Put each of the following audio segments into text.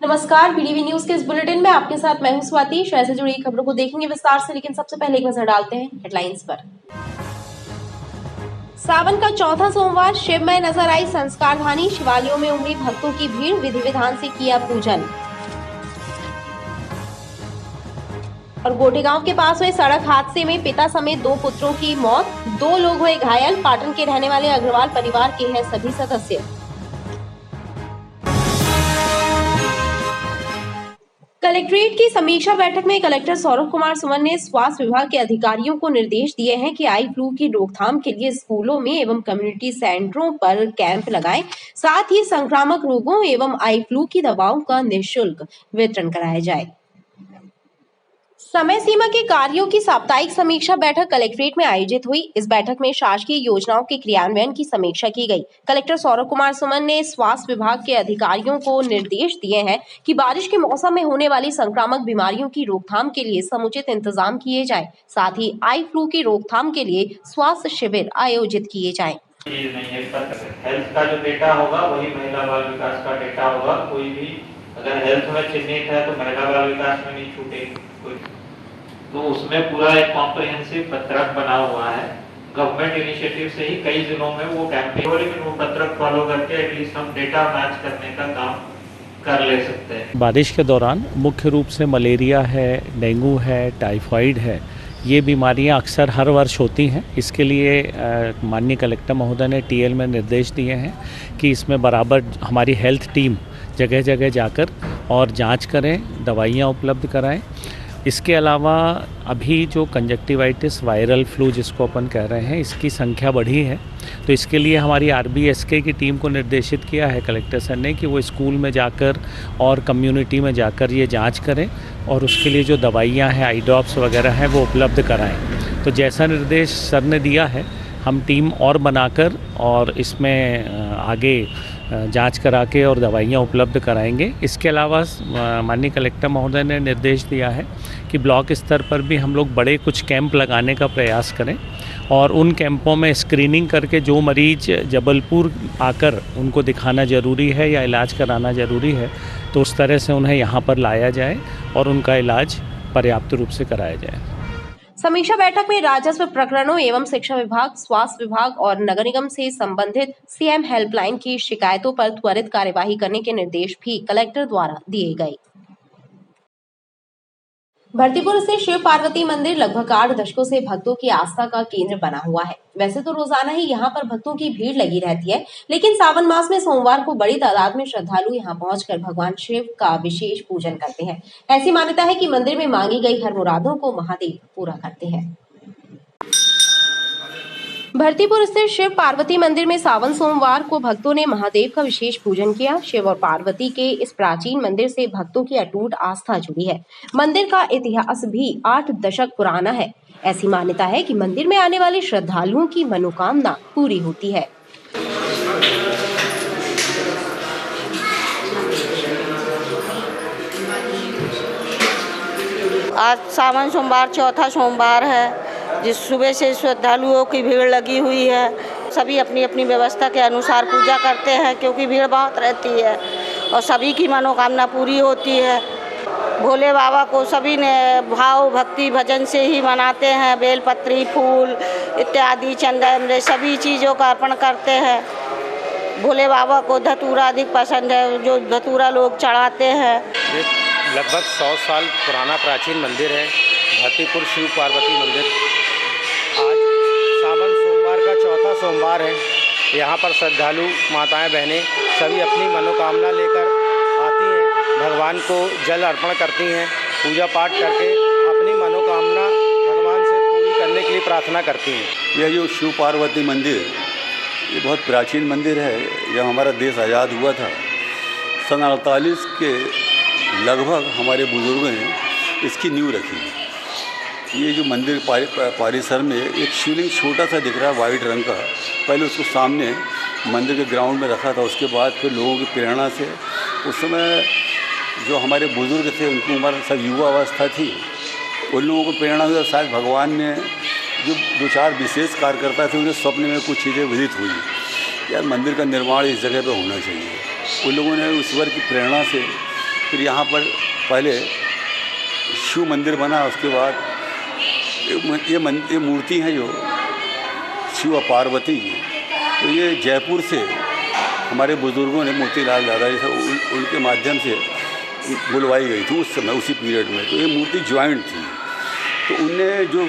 नमस्कार, BDV news के इस बुलेटिन में आपके साथ मैं हूं स्वाति। शहर से जुड़ी खबरों को देखेंगे विस्तार से, लेकिन सबसे पहले एक नजर डालते हैं हेडलाइंस पर। सावन का चौथा सोमवार शिवमय नजर आई संस्कारधानी, शिवालयों में उमड़ी भक्तों की भीड़, विधि विधान से किया पूजन। और गोटेगांव के पास हुए सड़क हादसे में पिता समेत 2 पुत्रों की मौत, 2 लोग हुए घायल। पाटन के रहने वाले अग्रवाल परिवार के हैं सभी सदस्य। कलेक्ट्रेट की समीक्षा बैठक में कलेक्टर सौरभ कुमार सुमन ने स्वास्थ्य विभाग के अधिकारियों को निर्देश दिए हैं कि आई फ्लू की रोकथाम के लिए स्कूलों में एवं कम्युनिटी सेंटरों पर कैंप लगाएं, साथ ही संक्रामक रोगों एवं आई फ्लू की दवाओं का निःशुल्क वितरण कराया जाए। समय सीमा के कार्यों की साप्ताहिक समीक्षा बैठक कलेक्ट्रेट में आयोजित हुई। इस बैठक में शासकीय योजनाओं के क्रियान्वयन की समीक्षा की गई। कलेक्टर सौरभ कुमार सुमन ने स्वास्थ्य विभाग के अधिकारियों को निर्देश दिए हैं कि बारिश के मौसम में होने वाली संक्रामक बीमारियों की रोकथाम के लिए समुचित इंतजाम किए जाएं, साथ ही आई फ्लू की रोकथाम के लिए स्वास्थ्य शिविर आयोजित किए जाएं। हेल्थ का जो डेटा होगा वही महिला बाल विकास का डेटा होगा। कोई भी अगर हेल्थ में चिन्हित है तो महिला बाल विकास में नहीं छूटेगी। तो उसमें पूरा एक कॉम्प्रिहेंसिव पत्रक बना हुआ है। गवर्नमेंट इनिशिएटिव से ही कई जिलों में वो कैंपेन हो, लेकिन वो पत्रक फॉलो करके एटलीस्ट हम डेटा मैच करने का काम कर ले सकते हैं। बारिश के दौरान मुख्य रूप से मलेरिया है, डेंगू है, टाइफाइड है, ये बीमारियां अक्सर हर वर्ष होती हैं। इसके लिए माननीय कलेक्टर महोदय ने टीएल में निर्देश दिए हैं कि इसमें बराबर हमारी हेल्थ टीम जगह जगह जाकर और जांच करें, दवाइयां उपलब्ध कराएं। इसके अलावा अभी जो कंजक्टिवाइटिस वायरल फ्लू जिसको अपन कह रहे हैं, इसकी संख्या बढ़ी है, तो इसके लिए हमारी आरबीएसके की टीम को निर्देशित किया है कलेक्टर सर ने कि वो स्कूल में जाकर और कम्युनिटी में जाकर ये जांच करें और उसके लिए जो दवाइयां हैं, आई ड्रॉप्स वगैरह हैं, वो उपलब्ध कराएं। तो जैसा निर्देश सर ने दिया है, हम टीम और बनाकर और इसमें आगे जांच करा के और दवाइयाँ उपलब्ध कराएंगे। इसके अलावा माननीय कलेक्टर महोदय ने निर्देश दिया है कि ब्लॉक स्तर पर भी हम लोग बड़े कुछ कैंप लगाने का प्रयास करें और उन कैंपों में स्क्रीनिंग करके जो मरीज जबलपुर आकर उनको दिखाना ज़रूरी है या इलाज कराना ज़रूरी है, तो उस तरह से उन्हें यहाँ पर लाया जाए और उनका इलाज पर्याप्त रूप से कराया जाए। समीक्षा बैठक में राजस्व प्रकरणों एवं शिक्षा विभाग, स्वास्थ्य विभाग और नगर निगम से संबंधित सीएम हेल्पलाइन की शिकायतों पर त्वरित कार्यवाही करने के निर्देश भी कलेक्टर द्वारा दिए गए। भरतीपुर स्थित शिव पार्वती मंदिर लगभग 8 दशकों से भक्तों की आस्था का केंद्र बना हुआ है। वैसे तो रोजाना ही यहाँ पर भक्तों की भीड़ लगी रहती है, लेकिन सावन मास में सोमवार को बड़ी तादाद में श्रद्धालु यहाँ पहुंचकर भगवान शिव का विशेष पूजन करते हैं। ऐसी मान्यता है कि मंदिर में मांगी गई हर मुरादों को महादेव पूरा करते हैं। भरतीपुर स्थित शिव पार्वती मंदिर में सावन सोमवार को भक्तों ने महादेव का विशेष पूजन किया। शिव और पार्वती के इस प्राचीन मंदिर से भक्तों की अटूट आस्था जुड़ी है। मंदिर का इतिहास भी 8 दशक पुराना है। ऐसी मान्यता है कि मंदिर में आने वाले श्रद्धालुओं की मनोकामना पूरी होती है। आज सावन सोमवार चौथा सोमवार है, जिस सुबह से श्रद्धालुओं की भीड़ लगी हुई है। सभी अपनी अपनी व्यवस्था के अनुसार पूजा करते हैं, क्योंकि भीड़ बहुत रहती है और सभी की मनोकामना पूरी होती है। भोले बाबा को सभी ने भाव भक्ति भजन से ही मनाते हैं। बेलपत्री, फूल इत्यादि, चंदन, सभी चीज़ों का अर्पण करते हैं। भोले बाबा को धतूरा अधिक पसंद है, जो धतूरा लोग चढ़ाते हैं। लगभग 100 साल पुराना प्राचीन मंदिर है, भरतीपुर शिव पार्वती मंदिर। आज सावन सोमवार का चौथा सोमवार है। यहाँ पर श्रद्धालु माताएं बहनें सभी अपनी मनोकामना लेकर आती हैं, भगवान को जल अर्पण करती हैं, पूजा पाठ करके अपनी मनोकामना भगवान से पूरी करने के लिए प्रार्थना करती हैं। यह जो शिव पार्वती मंदिर, ये बहुत प्राचीन मंदिर है। जब हमारा देश आज़ाद हुआ था सन 48 के लगभग हमारे बुजुर्गों ने इसकी नींव रखी। ये जो मंदिर परिसर में एक शिवलिंग छोटा सा दिख रहा है वाइट रंग का, पहले उसको सामने मंदिर के ग्राउंड में रखा था। उसके बाद फिर लोगों की प्रेरणा से उस समय जो हमारे बुजुर्ग थे, उनकी उम्र सब युवा अवस्था थी, उन लोगों को प्रेरणा हुई। शायद भगवान ने जो 2-4 विशेष कार्यकर्ता थे, उनके स्वप्न में कुछ चीज़ें विदित हुई, यार मंदिर का निर्माण इस जगह पर होना चाहिए। उन लोगों ने ईश्वर की प्रेरणा से फिर यहाँ पर पहले शिव मंदिर बना, उसके बाद ये मूर्ति है जो शिव और पार्वती की, तो ये जयपुर से हमारे बुज़ुर्गों ने मोतीलाल दादा जैसे उनके माध्यम से बुलवाई गई थी उस समय, उसी पीरियड में। तो ये मूर्ति ज्वाइंट थी, तो उनने जो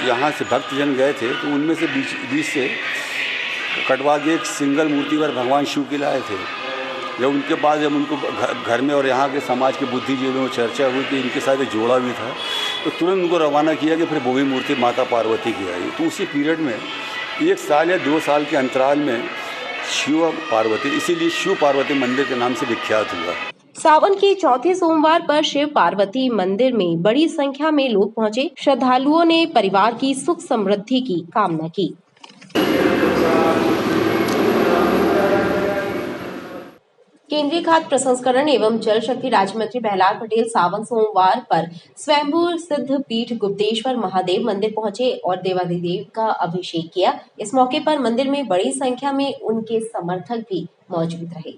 यहाँ से भक्तजन गए थे तो उनमें से बीच से कटवा के एक सिंगल मूर्ति पर भगवान शिव के लाए थे। जब उनके बाद जब उनको घर में और यहाँ के समाज के बुद्धिजीवियों में चर्चा हुई कि इनके साथ एक जोड़ा भी था, तो तुरंत उनको रवाना किया कि फिर वो भी मूर्ति माता पार्वती की आई। तो उसी पीरियड में 1 साल या 2 साल के अंतराल में शिव पार्वती, इसीलिए शिव पार्वती मंदिर के नाम से विख्यात हुआ। सावन के चौथे सोमवार पर शिव पार्वती मंदिर में बड़ी संख्या में लोग पहुंचे। श्रद्धालुओं ने परिवार की सुख समृद्धि की कामना की। केंद्रीय खाद्य प्रसंस्करण एवं जल शक्ति राज्य मंत्री प्रहलाद पटेल सावन सोमवार पर स्वयंभू सिद्ध पीठ गुप्तेश्वर महादेव मंदिर पहुंचे और देवाधिदेव का अभिषेक किया। इस मौके पर मंदिर में बड़ी संख्या में उनके समर्थक भी मौजूद रहे।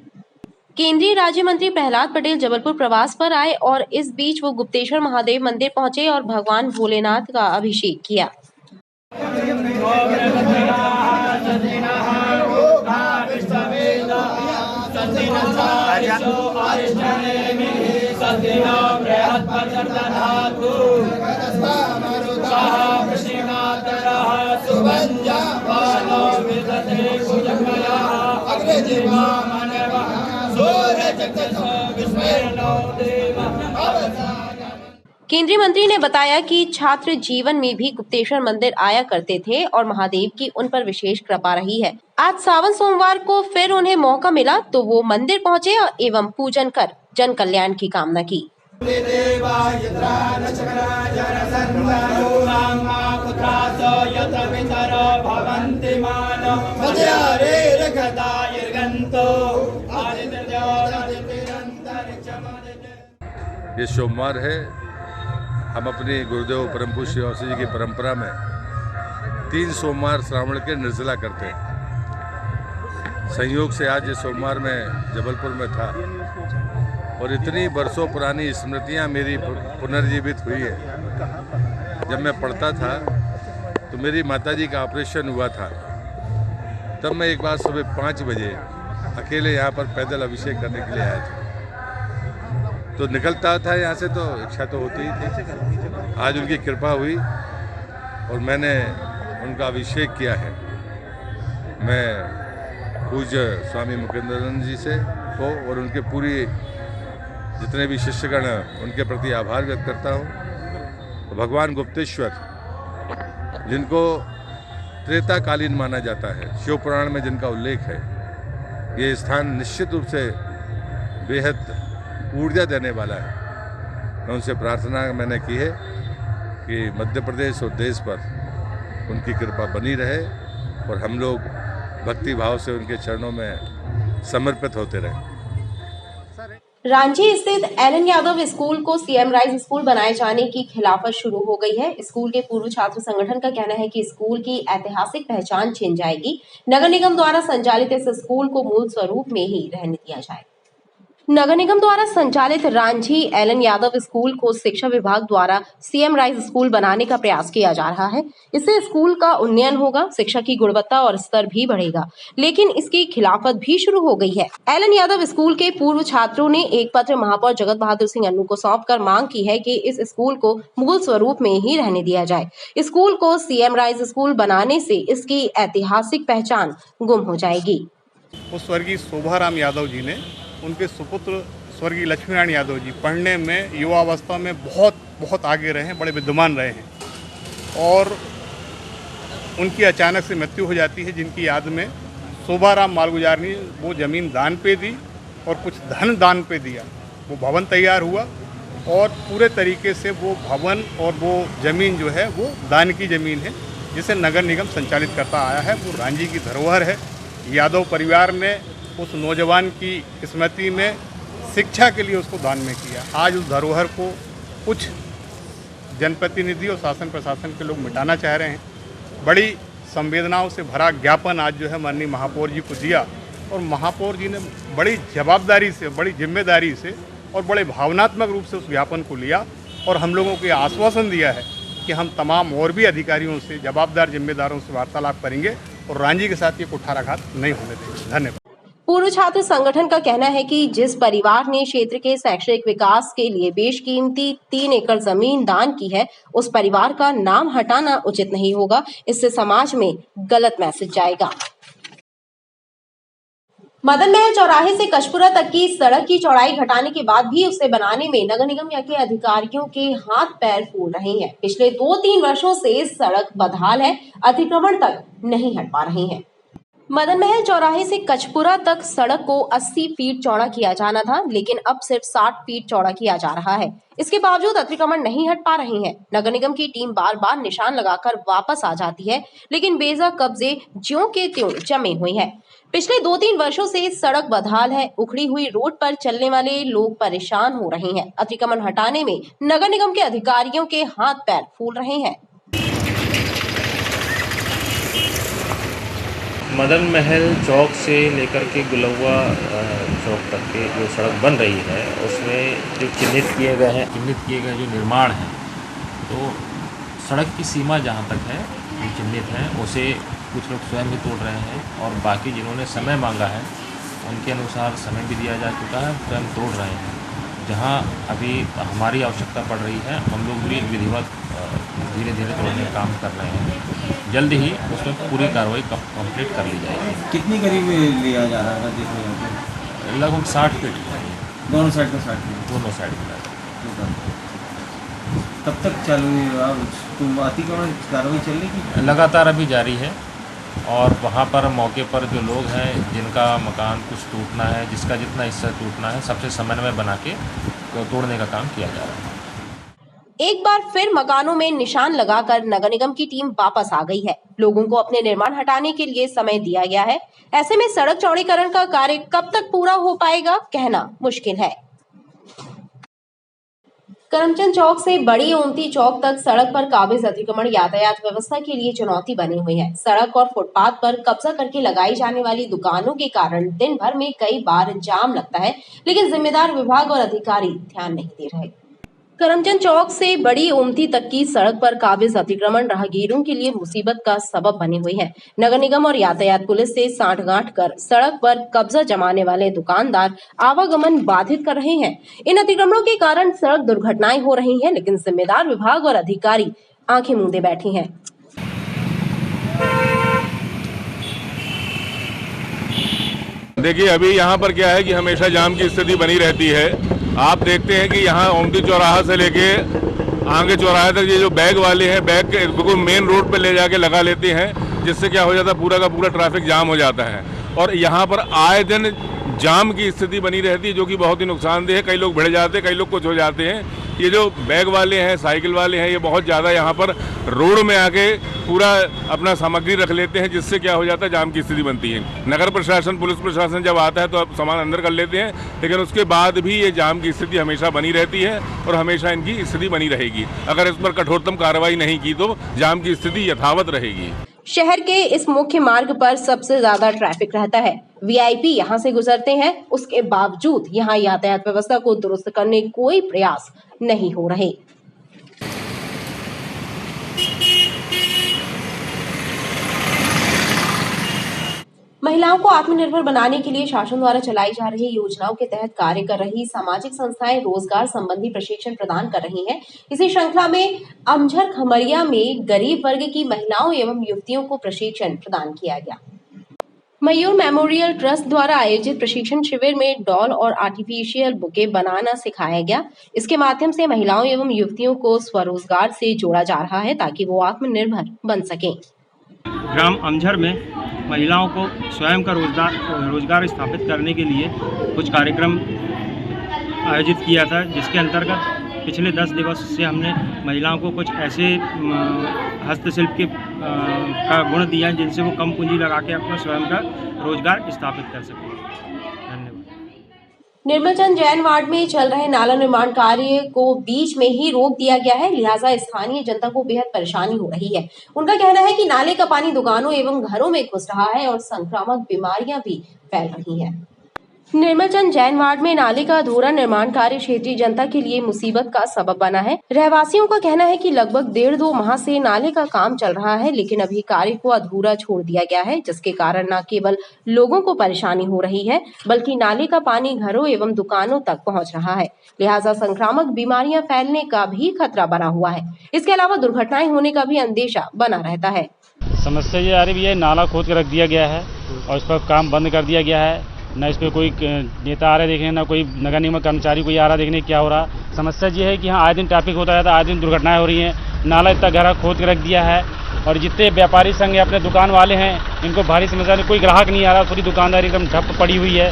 केंद्रीय राज्य मंत्री प्रहलाद पटेल जबलपुर प्रवास पर आए और इस बीच वो गुप्तेश्वर महादेव मंदिर पहुंचे और भगवान भोलेनाथ का अभिषेक किया। केंद्रीय मंत्री ने बताया कि छात्र जीवन में भी गुप्तेश्वर मंदिर आया करते थे और महादेव की उन पर विशेष कृपा रही है। आज सावन सोमवार को फिर उन्हें मौका मिला तो वो मंदिर पहुंचे एवं पूजन कर जन कल्याण की कामना की। ये सोमवार है, हम अपने गुरुदेव परम पूज्य श्री वासी जी की परंपरा में 3 सोमवार श्रावण के निर्जला करते हैं। संयोग से आज ये सोमवार में जबलपुर में था और इतनी बरसों पुरानी स्मृतियाँ मेरी पुनर्जीवित हुई है। जब मैं पढ़ता था तो मेरी माताजी का ऑपरेशन हुआ था, तब मैं एक बार सुबह 5 बजे अकेले यहाँ पर पैदल अभिषेक करने के लिए आया था। तो निकलता था यहाँ से तो इच्छा तो होती ही थी। आज उनकी कृपा हुई और मैंने उनका अभिषेक किया है। मैं पूज्य स्वामी मुकेंद्रानंद जी से को और उनके पूरी जितने भी शिष्यगण उनके प्रति आभार व्यक्त करता हूँ। तो भगवान गुप्तेश्वर, जिनको त्रेताकालीन माना जाता है, शिव पुराण में जिनका उल्लेख है, ये स्थान निश्चित रूप से बेहद ऊर्जा देने वाला है। मैं उनसे प्रार्थना मैंने की है कि मध्य प्रदेश और देश पर उनकी कृपा बनी रहे और हम लोग भक्ति भाव से उनके चरणों में समर्पित होते रहें। रांची स्थित एलन यादव स्कूल को सीएम राइज स्कूल बनाए जाने की खिलाफत शुरू हो गई है। स्कूल के पूर्व छात्र संगठन का कहना है कि स्कूल की ऐतिहासिक पहचान छिन जाएगी। नगर निगम द्वारा संचालित इस स्कूल को मूल स्वरूप में ही रहने दिया जाए। नगर निगम द्वारा संचालित रांझी एलन यादव स्कूल को शिक्षा विभाग द्वारा सीएम राइज स्कूल बनाने का प्रयास किया जा रहा है। इससे स्कूल का उन्नयन होगा, शिक्षा की गुणवत्ता और स्तर भी बढ़ेगा, लेकिन इसकी खिलाफत भी शुरू हो गई है। एलन यादव स्कूल के पूर्व छात्रों ने एक पत्र महापौर जगत बहादुर सिंह अन्नू को सौंपकर मांग की है कि इस स्कूल को मूल स्वरूप में ही रहने दिया जाए। स्कूल को सीएम राइज स्कूल बनाने से इसकी ऐतिहासिक पहचान गुम हो जाएगी। उस स्वर्गीय शोभाराम यादव जी ने उनके सुपुत्र स्वर्गीय लक्ष्मीनारायण यादव जी पढ़ने में युवावस्था में बहुत आगे रहे हैं, बड़े विद्वान रहे हैं और उनकी अचानक से मृत्यु हो जाती है, जिनकी याद में शोभाराम मालगुजार ने वो ज़मीन दान पे दी और कुछ धन दान पे दिया। वो भवन तैयार हुआ और पूरे तरीके से वो भवन और वो ज़मीन जो है वो दान की ज़मीन है, जिसे नगर निगम संचालित करता आया है। वो रांझी की धरोहर है। यादव परिवार ने उस नौजवान की स्मृति में शिक्षा के लिए उसको दान में किया। आज उस धरोहर को कुछ जनप्रतिनिधि और शासन प्रशासन के लोग मिटाना चाह रहे हैं। बड़ी संवेदनाओं से भरा ज्ञापन आज जो है माननीय महापौर जी को दिया और महापौर जी ने बड़ी जवाबदारी से, बड़ी जिम्मेदारी से और बड़े भावनात्मक रूप से उस ज्ञापन को लिया और हम लोगों को आश्वासन दिया है कि हम तमाम और भी अधिकारियों से, जवाबदार जिम्मेदारों से वार्तालाप करेंगे और रांझी के साथ ये कुठाराघात नहीं होने देंगे। धन्यवाद। पूर्व छात्र संगठन का कहना है कि जिस परिवार ने क्षेत्र के शैक्षणिक विकास के लिए बेशकीमती 3 एकड़ जमीन दान की है, उस परिवार का नाम हटाना उचित नहीं होगा। इससे समाज में गलत मैसेज जाएगा। मदन महल चौराहे से कचपुरा तक की सड़क की चौड़ाई घटाने के बाद भी उसे बनाने में नगर निगम के अधिकारियों के हाथ पैर फूल रहे हैं। पिछले 2-3 वर्षों से सड़क बदहाल है, अतिक्रमण तक नहीं हट पा रहे हैं। मदन महल चौराहे से कचपुरा तक सड़क को 80 फीट चौड़ा किया जाना था, लेकिन अब सिर्फ 60 फीट चौड़ा किया जा रहा है। इसके बावजूद अतिक्रमण नहीं हट पा रहे हैं। नगर निगम की टीम बार बार निशान लगाकर वापस आ जाती है, लेकिन बेजा कब्जे ज्यों के त्यों जमे हुए हैं। पिछले 2-3 वर्षों से सड़क बदहाल है, उखड़ी हुई रोड पर चलने वाले लोग परेशान हो रहे हैं। अतिक्रमण हटाने में नगर निगम के अधिकारियों के हाथ पैर फूल रहे हैं। मदन महल चौक से लेकर के गुलौआ चौक तक के जो सड़क बन रही है, उसमें जो चिन्हित किए गए जो निर्माण है, तो सड़क की सीमा जहाँ तक है जो चिन्हित है, उसे कुछ लोग स्वयं ही तोड़ रहे हैं और बाकी जिन्होंने समय मांगा है उनके अनुसार समय भी दिया जा चुका है, स्वयं तोड़ रहे हैं। जहाँ अभी हमारी आवश्यकता पड़ रही है, हम लोग भी विधिवत धीरे धीरे तोड़ने का काम कर रहे हैं। जल्द ही उसमें पूरी कार्रवाई कंप्लीट कर ली जाएगी। कितनी करीब लिया जा रहा है देखो? लगभग 60 फीट दोनों साइड का 60 फीट? दोनों साइड का। कब तक चालू है? तो अतिक्रमण कार्रवाई चलेगी? लगातार अभी जारी है और वहाँ पर मौके पर जो लोग हैं जिनका मकान कुछ टूटना है, जिसका जितना हिस्सा टूटना है, सबसे समन्वय बना के तोड़ने का काम किया जा रहा है। एक बार फिर मकानों में निशान लगाकर नगर निगम की टीम वापस आ गई है। लोगों को अपने निर्माण हटाने के लिए समय दिया गया है। ऐसे में सड़क चौड़ीकरण का कार्य कब तक पूरा हो पाएगा, कहना मुश्किल है। करमचंद चौक से बड़ी ओमती चौक तक सड़क पर काबिज अतिक्रमण यातायात व्यवस्था के लिए चुनौती बनी हुई है। सड़क और फुटपाथ पर कब्जा करके लगाई जाने वाली दुकानों के कारण दिन भर में कई बार जाम लगता है, लेकिन जिम्मेदार विभाग और अधिकारी ध्यान नहीं दे रहे। करमचंद चौक से बड़ी ओमती तक की सड़क पर काबिज अतिक्रमण राहगीरों के लिए मुसीबत का सबब बनी हुई है। नगर निगम और यातायात पुलिस से सांठगांठ कर सड़क पर कब्जा जमाने वाले दुकानदार आवागमन बाधित कर रहे हैं। इन अतिक्रमणों के कारण सड़क दुर्घटनाएं हो रही हैं, लेकिन जिम्मेदार विभाग और अधिकारी आंखें मूंदे बैठे हैं। देखिए, अभी यहाँ पर क्या है कि हमेशा जाम की स्थिति बनी रहती है। आप देखते हैं कि यहाँ ओमती चौराहा से लेके आगे चौराहे तक ये जो बैग वाले हैं, बैग के बिल्कुल मेन रोड पे ले जाके लगा लेते हैं, जिससे क्या हो जाता है, पूरा का पूरा ट्रैफिक जाम हो जाता है और यहाँ पर आए दिन जाम की स्थिति बनी रहती है, जो कि बहुत ही नुकसानदेह है। कई लोग भिड़ जाते हैं, कई लोग कुछ हो जाते हैं। ये जो बैग वाले हैं, साइकिल वाले हैं, ये बहुत ज़्यादा यहाँ पर रोड में आके पूरा अपना सामग्री रख लेते हैं, जिससे क्या हो जाता है, जाम की स्थिति बनती है। नगर प्रशासन, पुलिस प्रशासन जब आता है तो अब सामान अंदर कर लेते हैं, लेकिन उसके बाद भी ये जाम की स्थिति हमेशा बनी रहती है और हमेशा इनकी स्थिति बनी रहेगी। अगर इस पर कठोरतम कार्रवाई नहीं की तो जाम की स्थिति यथावत रहेगी। शहर के इस मुख्य मार्ग पर सबसे ज्यादा ट्रैफिक रहता है। वीआईपी यहां से गुजरते हैं, उसके बावजूद यहां यातायात व्यवस्था को दुरुस्त करने कोई प्रयास नहीं हो रहे। महिलाओं को आत्मनिर्भर बनाने के लिए शासन द्वारा चलाई जा रही योजनाओं के तहत कार्य कर रही सामाजिक संस्थाएं रोजगार संबंधी प्रशिक्षण प्रदान कर रही हैं। इसी श्रृंखला में अमझर खमरिया में गरीब वर्ग की महिलाओं एवं युवतियों को प्रशिक्षण प्रदान किया गया। मयूर मेमोरियल ट्रस्ट द्वारा आयोजित प्रशिक्षण शिविर में डॉल और आर्टिफिशियल बुके बनाना सिखाया गया। इसके माध्यम से महिलाओं एवं युवतियों को स्वरोजगार से जोड़ा जा रहा है, ताकि वो आत्मनिर्भर बन सकें। ग्राम अमझर में महिलाओं को स्वयं का रोजगार स्थापित करने के लिए कुछ कार्यक्रम आयोजित किया था, जिसके अंतर्गत पिछले 10 दिवस से हमने महिलाओं को कुछ ऐसे हस्तशिल्प के का गुण दिया जिनसे वो कम पूंजी लगा के अपना स्वयं का रोजगार स्थापित कर सकें। धन्यवाद। निर्मलचंद जैन वार्ड में चल रहे नाला निर्माण कार्य को बीच में ही रोक दिया गया है, लिहाजा स्थानीय जनता को बेहद परेशानी हो रही है। उनका कहना है कि नाले का पानी दुकानों एवं घरों में घुस रहा है और संक्रामक बीमारियां भी फैल रही हैं। निर्मलचंद जैन वार्ड में नाले का अधूरा निर्माण कार्य क्षेत्रीय जनता के लिए मुसीबत का सबब बना है। रहवासियों का कहना है कि लगभग 1.5-2 माह से नाले का काम चल रहा है, लेकिन अभी कार्य को अधूरा छोड़ दिया गया है, जिसके कारण न केवल लोगों को परेशानी हो रही है, बल्कि नाले का पानी घरों एवं दुकानों तक पहुंच रहा है। लिहाजा संक्रामक बीमारियां फैलने का भी खतरा बना हुआ है। इसके अलावा दुर्घटनाएं होने का भी अंदेशा बना रहता है। समस्या ये आ रही है, नाला खोद के रख दिया गया है और इस पर काम बंद कर दिया गया है। न इस पर कोई नेता आ रहे देखने, ना कोई नगर निगम कर्मचारी कोई आ रहा देखने क्या हो रहा। समस्या ये है कि यहाँ आए दिन ट्रैफिक होता रहता है, आए दिन दुर्घटनाएं हो रही हैं। नाला इतना गहरा खोद के रख दिया है और जितने व्यापारी संघ है, अपने दुकान वाले हैं, इनको भारी समस्या है। कोई ग्राहक नहीं आ रहा, पूरी दुकानदारी एकदम ठप पड़ी हुई है।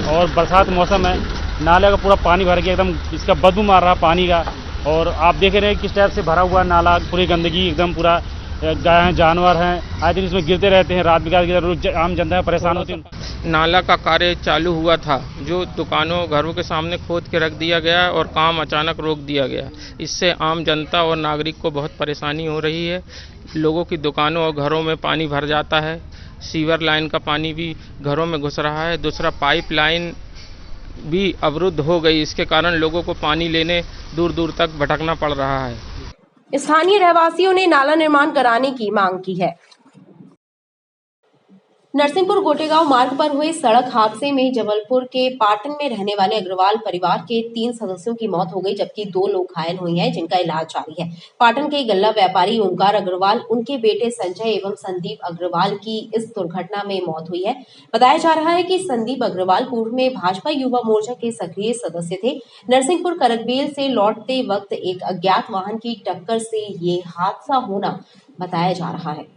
और बरसात मौसम है, नाले का पूरा पानी भर गया, एकदम इसका बदबू मार रहा पानी का। और आप देख रहे हैं किस टाइप से भरा हुआ नाला, पूरी गंदगी एकदम पूरा, गाय हैं, जानवर हैं, आए दिन इसमें गिरते रहते हैं। रात बिगाड़ आम जनता परेशान होती है। नाला का कार्य चालू हुआ था, जो दुकानों घरों के सामने खोद के रख दिया गया और काम अचानक रोक दिया गया। इससे आम जनता और नागरिक को बहुत परेशानी हो रही है। लोगों की दुकानों और घरों में पानी भर जाता है। सीवर लाइन का पानी भी घरों में घुस रहा है। दूसरा, पाइप लाइन भी अवरुद्ध हो गई। इसके कारण लोगों को पानी लेने दूर दूर तक भटकना पड़ रहा है। स्थानीय रहवासियों ने नाला निर्माण कराने की मांग की है। नरसिंहपुर गोटेगांव मार्ग पर हुए सड़क हादसे में जबलपुर के पाटन में रहने वाले अग्रवाल परिवार के 3 सदस्यों की मौत हो गई, जबकि 2 लोग घायल हुए हैं, जिनका इलाज जारी है। पाटन के गल्ला व्यापारी ओमकार अग्रवाल, उनके बेटे संजय एवं संदीप अग्रवाल की इस दुर्घटना में मौत हुई है। बताया जा रहा है कि संदीप अग्रवाल पूर्व में भाजपा युवा मोर्चा के सक्रिय सदस्य थे। नरसिंहपुर करकबेल से लौटते वक्त एक अज्ञात वाहन की टक्कर से ये हादसा होना बताया जा रहा है।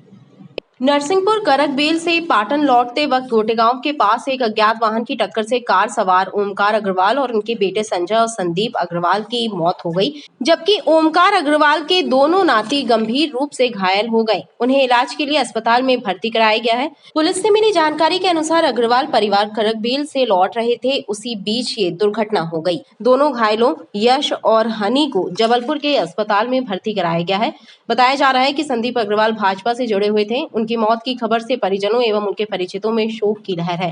नरसिंहपुर करकबेल से पाटन लौटते वक्त गोटेगांव के पास एक अज्ञात वाहन की टक्कर से कार सवार ओमकार अग्रवाल और उनके बेटे संजय और संदीप अग्रवाल की मौत हो गई, जबकि ओमकार अग्रवाल के दोनों नाती गंभीर रूप से घायल हो गए। उन्हें इलाज के लिए अस्पताल में भर्ती कराया गया है। पुलिस से मिली जानकारी के अनुसार अग्रवाल परिवार करकबेल से लौट रहे थे, उसी बीच ये दुर्घटना हो गई। दोनों घायलों यश और हनी को जबलपुर के अस्पताल में भर्ती कराया गया है। बताया जा रहा है कि संदीप अग्रवाल भाजपा से जुड़े हुए थे। उनकी मौत की खबर से परिजनों एवं उनके परिचितों में शोक की लहर है।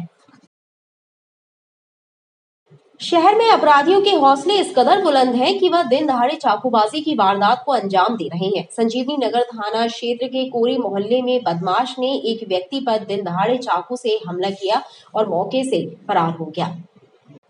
शहर में अपराधियों के हौसले इस कदर बुलंद हैं कि वह दिन दहाड़े चाकूबाजी की वारदात को अंजाम दे रहे हैं। संजीवनी नगर थाना क्षेत्र के कोरी मोहल्ले में बदमाश ने एक व्यक्ति पर दिन दहाड़े चाकू से हमला किया और मौके से फरार हो गया।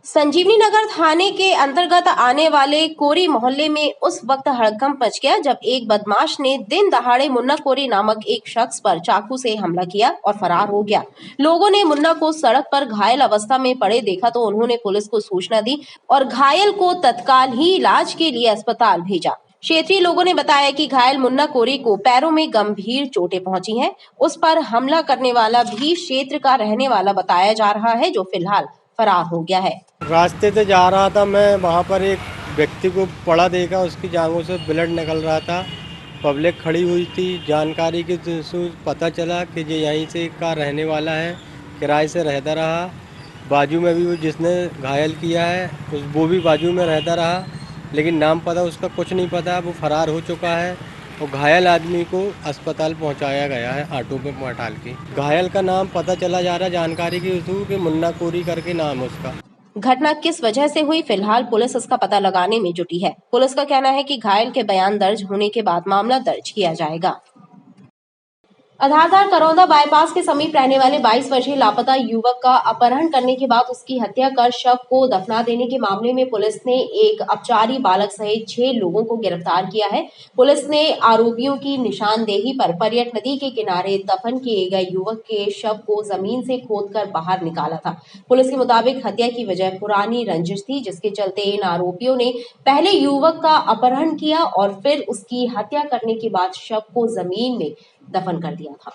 संजीवनी नगर थाने के अंतर्गत आने वाले कोरी मोहल्ले में उस वक्त हड़कंप मच गया जब एक बदमाश ने दिन दहाड़े मुन्ना कोरी नामक एक शख्स पर चाकू से हमला किया और फरार हो गया। लोगों ने मुन्ना को सड़क पर घायल अवस्था में पड़े देखा तो उन्होंने पुलिस को सूचना दी और घायल को तत्काल ही इलाज के लिए अस्पताल भेजा। क्षेत्रीय लोगों ने बताया कि घायल मुन्ना कोरी को पैरों में गंभीर चोटें पहुंची हैं। उस पर हमला करने वाला भी क्षेत्र का रहने वाला बताया जा रहा है, जो फिलहाल फरार हो गया है। रास्ते से जा रहा था मैं, वहाँ पर एक व्यक्ति को पड़ा देखा, उसकी जांघों से ब्लड निकल रहा था। पब्लिक खड़ी हुई थी। जानकारी के थ्रू पता चला कि ये यहीं से का रहने वाला है, किराए से रहता रहा। बाजू में भी वो जिसने घायल किया है वो भी बाजू में रहता रहा, लेकिन नाम पता उसका कुछ नहीं पता। वो फरार हो चुका है और घायल आदमी को अस्पताल पहुंचाया गया है ऑटो पे बैठाल के। घायल का नाम पता चला जा रहा है जानकारी के थ्रू कि मुन्ना कोरी करके नाम है उसका। घटना किस वजह से हुई, फिलहाल पुलिस इसका पता लगाने में जुटी है। पुलिस का कहना है कि घायल के बयान दर्ज होने के बाद मामला दर्ज किया जाएगा। आधारताल करौंदा बाईपास के समीप रहने वाले 22 वर्षीय लापता युवक का अपहरण करने के बाद उसकी हत्या कर शव को दफना देने के मामले में पुलिस ने एक अपचारी बालक सहित 6 लोगों को गिरफ्तार किया है। पुलिस ने आरोपियों की निशानदेही पर पर्यट नदी के किनारे दफन किए गए युवक के शव को जमीन से खोदकर बाहर निकाला था। पुलिस के मुताबिक हत्या की वजह पुरानी रंजिश थी, जिसके चलते इन आरोपियों ने पहले युवक का अपहरण किया और फिर उसकी हत्या करने के बाद शव को जमीन में दफन कर दिया था।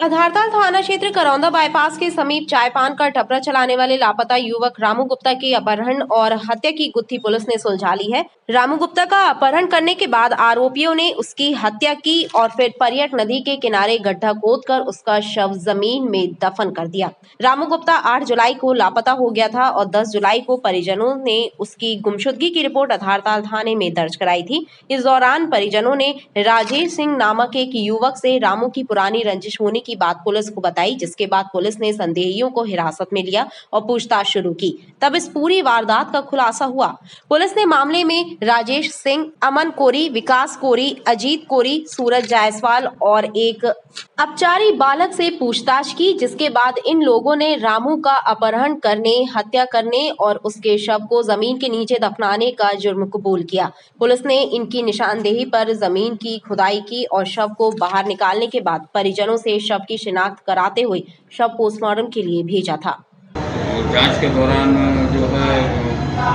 आधारताल थाना क्षेत्र करौंदा बाईपास के समीप चाय पान का टपरा चलाने वाले लापता युवक रामू गुप्ता के अपहरण और हत्या की गुत्थी पुलिस ने सुलझा ली है। रामू गुप्ता का अपहरण करने के बाद आरोपियों ने उसकी हत्या की और फिर पर्यट नदी के किनारे गड्ढा खोदकर उसका शव जमीन में दफन कर दिया। रामू गुप्ता 8 जुलाई को लापता हो गया था और 10 जुलाई को परिजनों ने उसकी गुमशुदगी की रिपोर्ट आधारताल थाने में दर्ज कराई थी। इस दौरान परिजनों ने राजेश सिंह नामक एक युवक से रामू की पुरानी रंजिश होने की बात पुलिस को बताई, जिसके बाद पुलिस ने संदेहियों को हिरासत में लिया और पूछताछ शुरू की। तब इस पूरी वारदात का खुलासा हुआ। पुलिस ने मामले में राजेश सिंह, अमन कोरी, विकास कोरी, अजीत कोरी, सूरज जायसवाल और एक अपचारी बालक से पूछताछ की, जिसके बाद इन लोगों ने रामू का अपहरण करने, हत्या करने और उसके शव को जमीन के नीचे दफनाने का जुर्म कबूल किया। पुलिस ने इनकी निशानदेही पर जमीन की खुदाई की और शव को बाहर निकालने के बाद परिजनों से शव की शिनाख्त कराते हुए शव पोस्टमार्टम के लिए भेजा था। जांच के दौरान जो है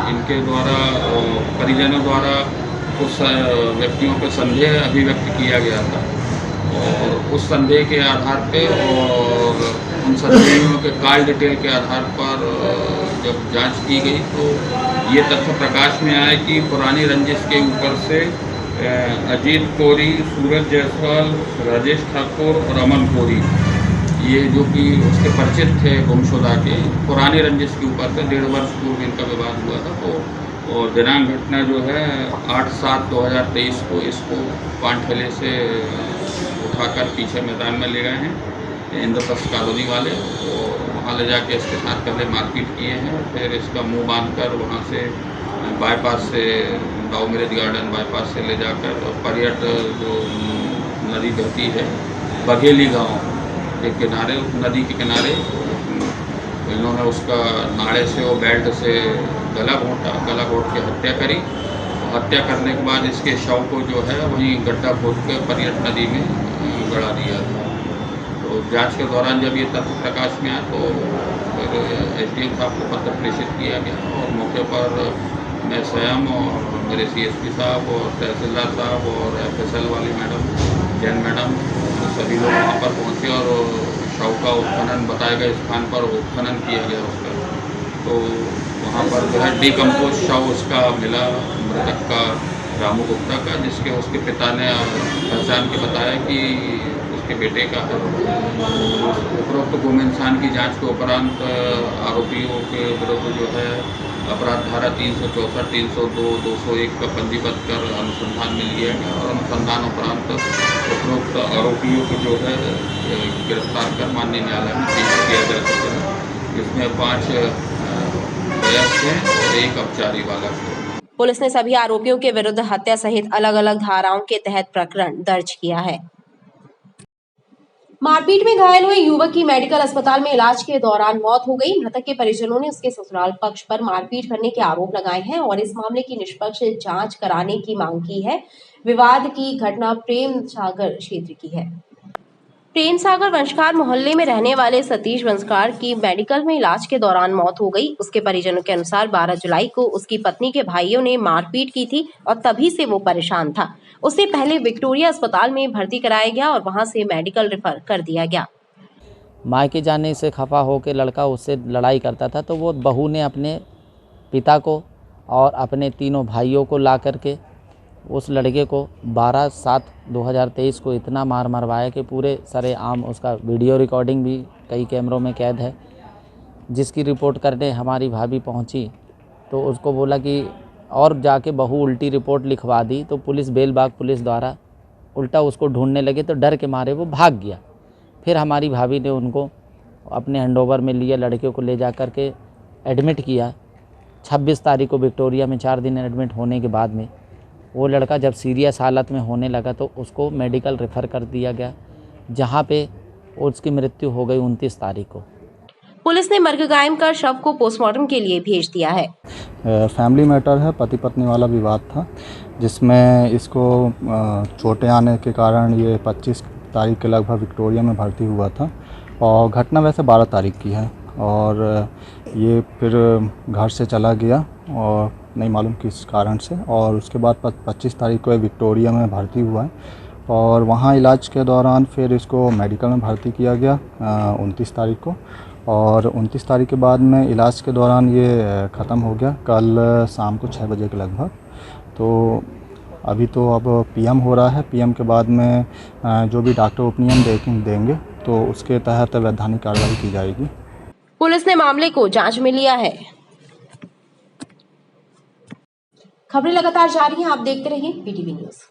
इनके द्वारा परिजनों द्वारा कुछ व्यक्तियों पर संदेह अभिव्यक्त किया गया था और उस संदेह के आधार पे और उन संदेहों के कॉल डिटेल के आधार पर जब जांच की गई तो ये तथ्य प्रकाश में आया कि पुरानी रंजिश के ऊपर से अजीत कोरी, सूरज जायसवाल, राजेश ठाकुर और अमन कोरी ये जो कि उसके परिचित थे गुमशुदा के, पुरानी रंजिश के ऊपर से 1.5 वर्ष पूर्व इनका विवाद हुआ था। तो और दिनांक घटना जो है 8/7/2023 को इसको पानठेले से उठाकर पीछे मैदान में ले गए हैं इंद्रप्रस्थ कॉलोनी वाले और वहाँ ले जाके इसके साथ पहले मारपीट किए हैं। फिर इसका मुंह बांधकर वहाँ से बाईपास से दाऊ मेरेज गार्डन बाईपास से ले जाकर पर्यट जो नदी बहती है बघेली गाँव के किनारे, नदी के किनारे इन्होंने उसका नाड़े से वो बेल्ट से गला घोंट के हत्या करी। हत्या करने के बाद इसके शव को जो है वहीं गड्ढा खोद के पर्यट नदी में गड़ा दिया था। तो जांच के दौरान जब ये तथ्य प्रकाश में आया तो फिर एसडीएम साहब को पत्र प्रेषित किया गया और मौके पर मैं स्वयं और मेरे सीएसपी साहब और तहसीलदार साहब और एफएसएल वाली मैडम, जैन मैडम, सभी लोग वहाँ पर पहुँचे और शव का उत्खनन बताए गए स्थान पर उत्खनन किया गया उसका। तो वहाँ पर जो है डिकम्पोज शव उसका मिला मृतक का, रामू गुप्ता का, जिसके उसके पिता ने पहचान के बताया कि उसके बेटे का है। उपरोक्त गुम इंसान की जांच के उपरांत आरोपियों के विरुद्ध जो है अपराध धारा 364, 302, 201 का पंजीबद्ध कर अनुसंधान में लिया गया और अनुसंधान उपरांत उपरोक्त आरोपियों को जो है गिरफ्तार कर माननीय न्यायालय में पेश किया जा चुका है। इसमें 5 वयस्क हैं और 1 अपचारी बालक है। पुलिस ने सभी आरोपियों के विरुद्ध हत्या सहित अलग अलग धाराओं के तहत प्रकरण दर्ज किया है। मारपीट में घायल हुए युवक की मेडिकल अस्पताल में इलाज के दौरान मौत हो गई। मृतक के परिजनों ने उसके ससुराल पक्ष पर मारपीट करने के आरोप लगाए हैं और इस मामले की निष्पक्ष जांच कराने की मांग की है। विवाद की घटना प्रेम सागर क्षेत्र की है। प्रेम सागर वंशकार मोहल्ले में रहने वाले सतीश वंशकार की मेडिकल में इलाज के दौरान मौत हो गई। उसके परिजनों के अनुसार 12 जुलाई को उसकी पत्नी के भाइयों ने मारपीट की थी और तभी से वो परेशान था। उसे पहले विक्टोरिया अस्पताल में भर्ती कराया गया और वहां से मेडिकल रेफर कर दिया गया। मायके जाने से खफा होकर लड़का उससे लड़ाई करता था तो वो बहू ने अपने पिता को और अपने तीनों भाइयों को ला करके उस लड़के को 12/7/2023 को इतना मार मरवाया कि पूरे सरेआम उसका वीडियो रिकॉर्डिंग भी कई कैमरों में कैद है। जिसकी रिपोर्ट करने हमारी भाभी पहुंची तो उसको बोला कि और जाके बहू उल्टी रिपोर्ट लिखवा दी तो पुलिस बेलबाग पुलिस द्वारा उल्टा उसको ढूंढने लगे तो डर के मारे वो भाग गया। फिर हमारी भाभी ने उनको अपने हैंडओवर में लिया, लड़के को ले जा कर के एडमिट किया। 26 तारीख को विक्टोरिया में 4 दिन एडमिट होने के बाद में वो लड़का जब सीरियस हालत में होने लगा तो उसको मेडिकल रेफ़र कर दिया गया, जहाँ पे उसकी मृत्यु हो गई 29 तारीख को। पुलिस ने मर्ग कायम कर शव को पोस्टमार्टम के लिए भेज दिया है। फैमिली मैटर है, पति पत्नी वाला विवाद था जिसमें इसको चोटें आने के कारण ये 25 तारीख के लगभग विक्टोरिया में भर्ती हुआ था और घटना वैसे 12 तारीख की है और ये फिर घर से चला गया और नहीं मालूम किस कारण से और उसके बाद 25 तारीख को विक्टोरिया में भर्ती हुआ है और वहाँ इलाज के दौरान फिर इसको मेडिकल में भर्ती किया गया 29 तारीख को और 29 तारीख के बाद में इलाज के दौरान ये ख़त्म हो गया कल शाम को 6 बजे के लगभग। तो अभी तो अब पीएम हो रहा है, पीएम के बाद में जो भी डॉक्टर ओपिनियन देंगे तो उसके तहत वैधानिक कार्रवाई की जाएगी। पुलिस ने मामले को जांच में लिया है। खबरें लगातार जारी हैं, आप देखते रहिए पीटीवी न्यूज़।